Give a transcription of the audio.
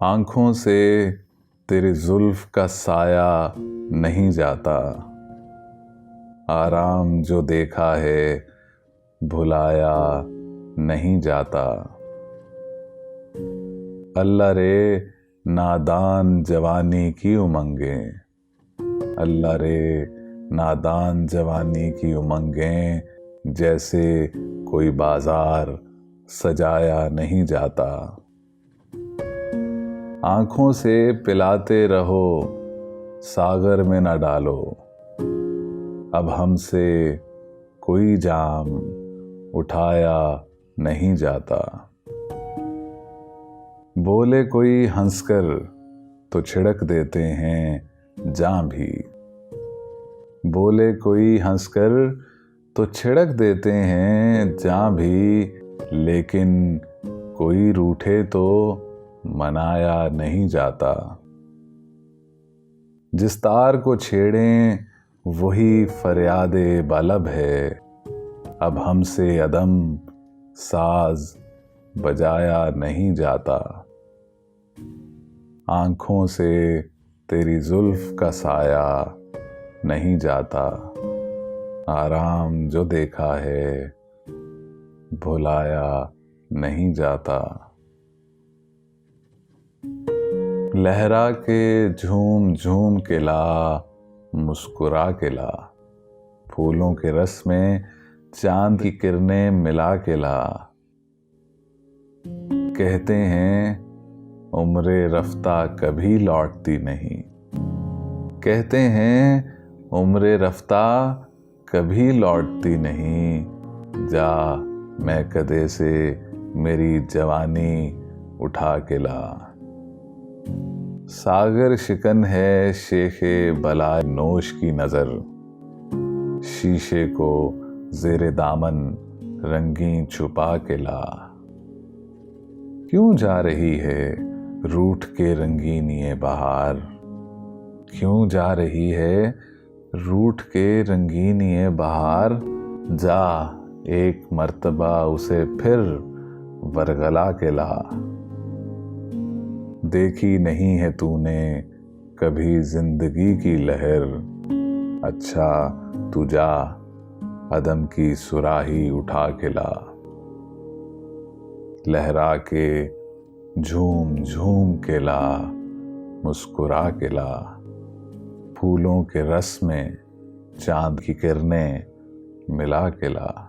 आँखों से तेरी जुल्फ का साया नहीं जाता, आराम जो देखा है भुलाया नहीं जाता। अल्लाह रे नादान जवानी की उमंगें, अल्लाह रे नादान जवानी की उमंगें, जैसे कोई बाजार सजाया नहीं जाता। आँखों से पिलाते रहो सागर में न डालो, अब हमसे कोई जाम उठाया नहीं जाता। बोले कोई हंसकर तो छिड़क देते हैं जां भी, बोले कोई हंसकर तो छिड़क देते हैं जां भी, लेकिन कोई रूठे तो मनाया नहीं जाता। जिस तार को छेड़ें वही फरियादे बालब है, अब हमसे अदम साज बजाया नहीं जाता। आँखों से तेरी जुल्फ का साया नहीं जाता, आराम जो देखा है भुलाया नहीं जाता। लहरा के झूम झूम के ला, मुस्कुरा के ला, फूलों के रस में चांद की किरणें मिला के ला। कहते हैं उम्रे रफ्ता कभी लौटती नहीं, कहते हैं उम्रे रफ्ता कभी लौटती नहीं, जा मैं कदे से मेरी जवानी उठा के ला। सागर शिकन है शेखे बला नोश की नजर, शीशे को जेरे दामन रंगीन छुपा के ला। क्यों जा रही है रूठ के रंगीन ये बहार, क्यों जा रही है रूठ के रंगीन ये बहार, जा एक मर्तबा उसे फिर वरगला के ला। देखी नहीं है तूने कभी जिंदगी की लहर, अच्छा तू जा अदम की सुराही उठा के ला। लहरा के झूम झूम के ला, मुस्कुरा के ला, फूलों के रस में चांद की किरणें मिला के ला।